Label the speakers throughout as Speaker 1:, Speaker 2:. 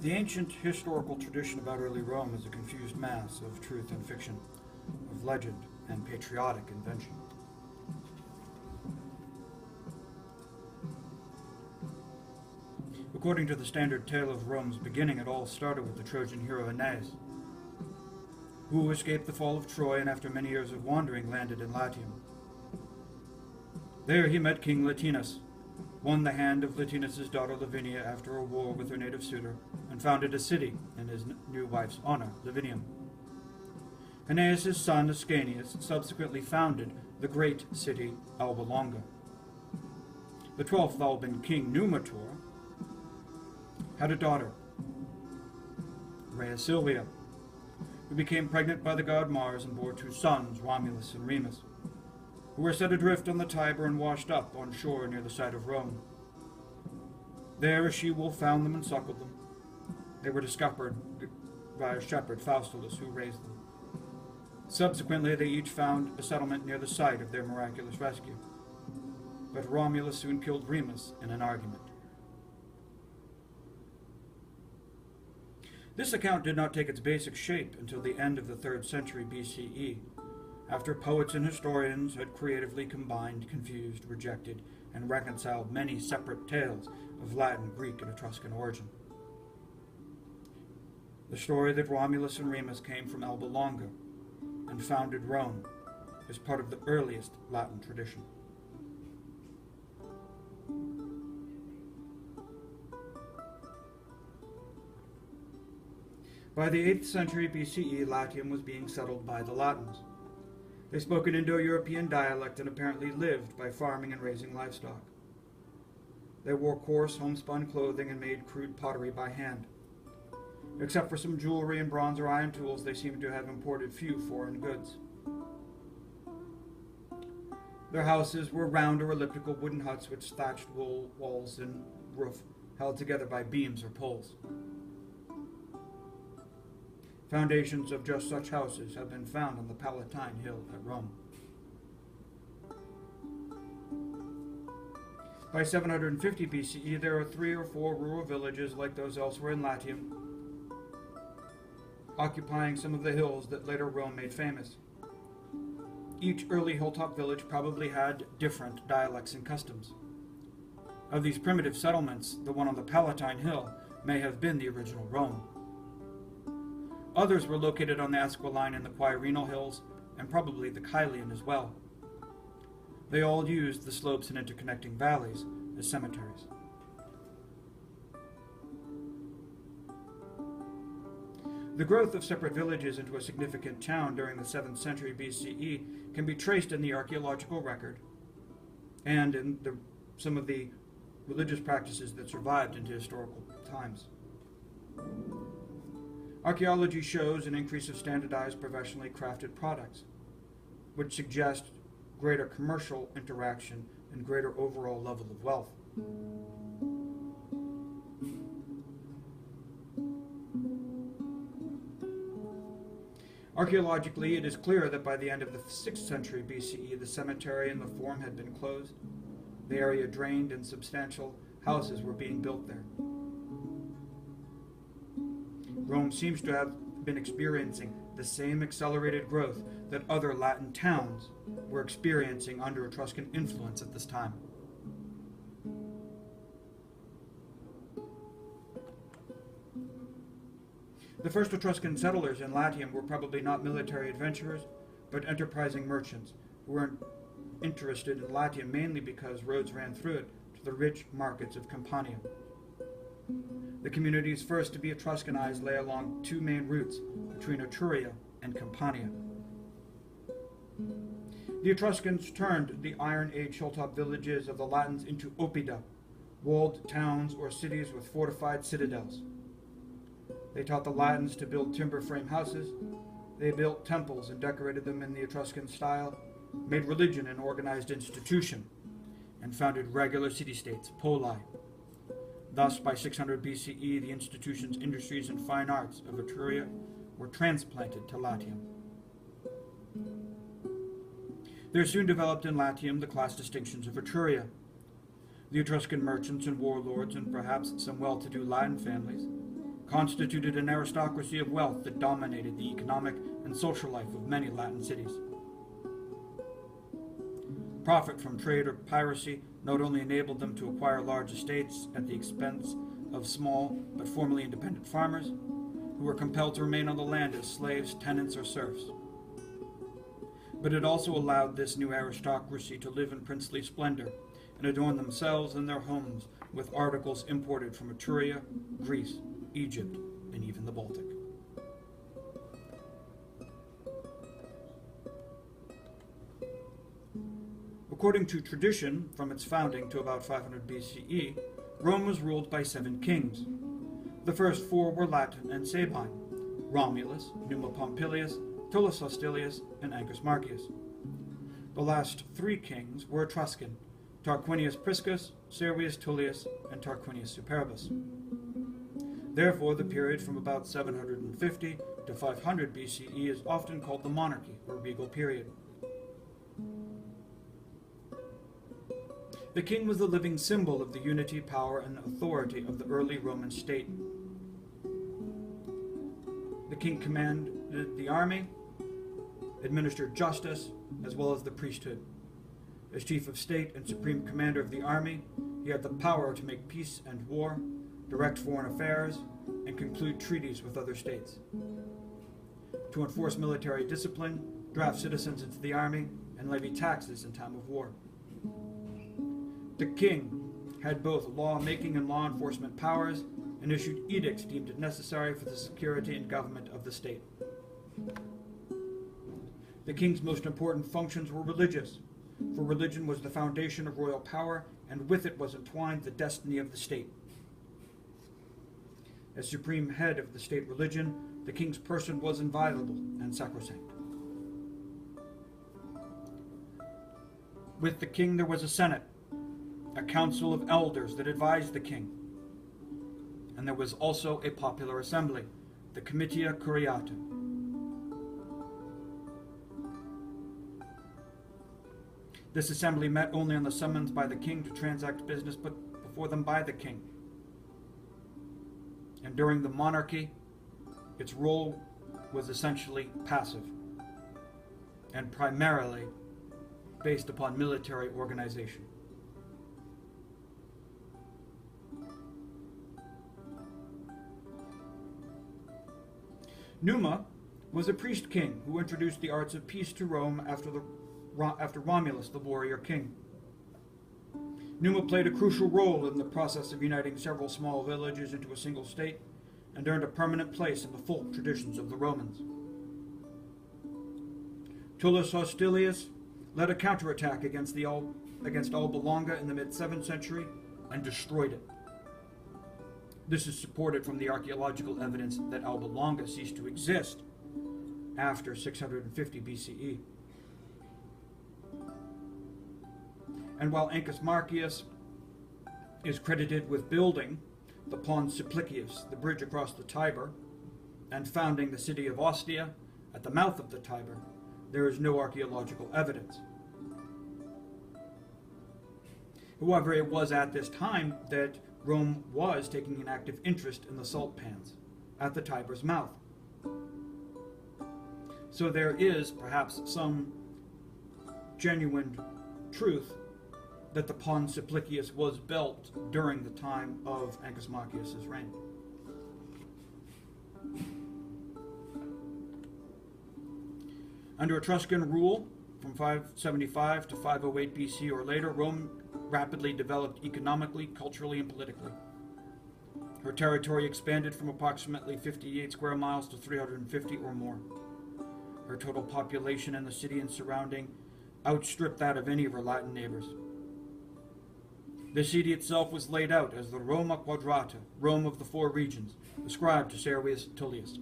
Speaker 1: The ancient historical tradition about early Rome is a confused mass of truth and fiction, of legend and patriotic invention. According to the standard tale of Rome's beginning, it all started with the Trojan hero Aeneas, who escaped the fall of Troy and after many years of wandering landed in Latium. There he met King Latinus, won the hand of Latinus's daughter Lavinia after a war with her native suitor, and founded a city in his new wife's honor, Lavinium. Aeneas' son Ascanius subsequently founded the great city Alba Longa. The 12th Alban king Numitor had a daughter, Rhea Silvia, who became pregnant by the god Mars and bore two sons, Romulus and Remus, who were set adrift on the Tiber and washed up on shore near the site of Rome. There a she-wolf found them and suckled them. They were discovered by a shepherd, Faustulus, who raised them. Subsequently, they each found a settlement near the site of their miraculous rescue. But Romulus soon killed Remus in an argument. This account did not take its basic shape until the end of the 3rd century BCE, after poets and historians had creatively combined, confused, rejected, and reconciled many separate tales of Latin, Greek, and Etruscan origin. The story that Romulus and Remus came from Alba Longa and founded Rome is part of the earliest Latin tradition. By the 8th century BCE, Latium was being settled by the Latins. They spoke an Indo-European dialect and apparently lived by farming and raising livestock. They wore coarse, homespun clothing and made crude pottery by hand. Except for some jewelry and bronze or iron tools, they seem to have imported few foreign goods. Their houses were round or elliptical wooden huts with thatched wool walls and roof held together by beams or poles. Foundations of just such houses have been found on the Palatine Hill at Rome. By 750 BCE, there are 3 or 4 rural villages like those elsewhere in Latium, occupying some of the hills that later Rome made famous. Each early hilltop village probably had different dialects and customs. Of these primitive settlements, the one on the Palatine Hill may have been the original Rome. Others were located on the Esquiline and the Quirinal hills, and probably the Caelian as well. They all used the slopes and interconnecting valleys as cemeteries. The growth of separate villages into a significant town during the 7th century BCE can be traced in the archaeological record and in some of the religious practices that survived into historical times. Archaeology shows an increase of standardized, professionally crafted products, which suggest greater commercial interaction and greater overall level of wealth. Archaeologically, it is clear that by the end of the 6th century BCE, the cemetery and the forum had been closed, the area drained, and substantial houses were being built there. Rome seems to have been experiencing the same accelerated growth that other Latin towns were experiencing under Etruscan influence at this time. The first Etruscan settlers in Latium were probably not military adventurers, but enterprising merchants who were interested in Latium mainly because roads ran through it to the rich markets of Campania. The communities first to be Etruscanized lay along 2 main routes between Etruria and Campania. The Etruscans turned the Iron Age hilltop villages of the Latins into oppida, walled towns or cities with fortified citadels. They taught the Latins to build timber frame houses. They built temples and decorated them in the Etruscan style, made religion an organized institution, and founded regular city-states, poli. Thus, by 600 BCE, the institutions, industries, and fine arts of Etruria were transplanted to Latium. There soon developed in Latium the class distinctions of Etruria. The Etruscan merchants and warlords, and perhaps some well-to-do Latin families, constituted an aristocracy of wealth that dominated the economic and social life of many Latin cities. Profit from trade or piracy not only enabled them to acquire large estates at the expense of small but formerly independent farmers, who were compelled to remain on the land as slaves, tenants, or serfs, but it also allowed this new aristocracy to live in princely splendor and adorn themselves and their homes with articles imported from Etruria, Greece, Egypt, and even the Baltic. According to tradition, from its founding to about 500 BCE, Rome was ruled by 7 kings. The first 4 were Latin and Sabine: Romulus, Numa Pompilius, Tullus Hostilius, and Ancus Marcius. The last 3 kings were Etruscan: Tarquinius Priscus, Servius Tullius, and Tarquinius Superbus. Therefore, the period from about 750 to 500 BCE is often called the monarchy, or regal period. The king was the living symbol of the unity, power, and authority of the early Roman state. The king commanded the army, administered justice, as well as the priesthood. As chief of state and supreme commander of the army, he had the power to make peace and war, direct foreign affairs, and conclude treaties with other states, to enforce military discipline, draft citizens into the army, and levy taxes in time of war. The king had both law-making and law enforcement powers and issued edicts deemed necessary for the security and government of the state. The king's most important functions were religious, for religion was the foundation of royal power, and with it was entwined the destiny of the state. As supreme head of the state religion, the king's person was inviolable and sacrosanct. With the king there was a senate, a council of elders that advised the king, and there was also a popular assembly, the Comitia Curiata. This assembly met only on the summons by the king to transact business put before them by the king. And during the monarchy, its role was essentially passive and primarily based upon military organization. Numa was a priest king who introduced the arts of peace to Rome after Romulus, the warrior king. Numa played a crucial role in the process of uniting several small villages into a single state and earned a permanent place in the folk traditions of the Romans. Tullus Hostilius led a counterattack against Alba Longa in the mid-7th century and destroyed it. This is supported from the archaeological evidence that Alba Longa ceased to exist after 650 BCE. And while Ancus Marcius is credited with building the Pons Suplicius, the bridge across the Tiber, and founding the city of Ostia at the mouth of the Tiber, there is no archaeological evidence. However, it was at this time that Rome was taking an active interest in the salt pans at the Tiber's mouth. So there is perhaps some genuine truth that the Pons Suplicius was built during the time of Ancus Marcius' reign. Under Etruscan rule, from 575 to 508 BC or later, Rome rapidly developed economically, culturally, and politically. Her territory expanded from approximately 58 square miles to 350 or more. Her total population in the city and surrounding outstripped that of any of her Latin neighbors. The city itself was laid out as the Roma Quadrata, Rome of the 4 regions, ascribed to Servius Tullius.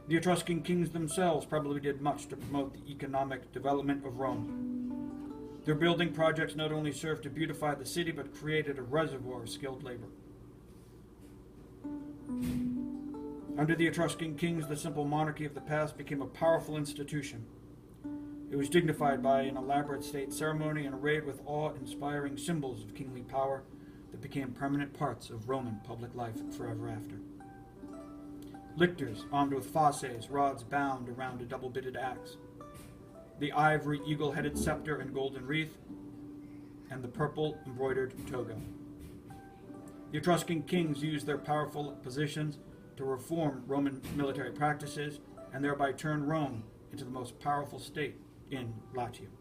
Speaker 1: The Etruscan kings themselves probably did much to promote the economic development of Rome. Their building projects not only served to beautify the city, but created a reservoir of skilled labor. Under the Etruscan kings, the simple monarchy of the past became a powerful institution. It was dignified by an elaborate state ceremony and arrayed with awe-inspiring symbols of kingly power, that became permanent parts of Roman public life forever after. Lictors armed with fasces, rods bound around a double-bitted axe, the ivory eagle-headed scepter and golden wreath, and the purple embroidered toga. The Etruscan kings used their powerful positions to reform Roman military practices and thereby turn Rome into the most powerful state in Latium.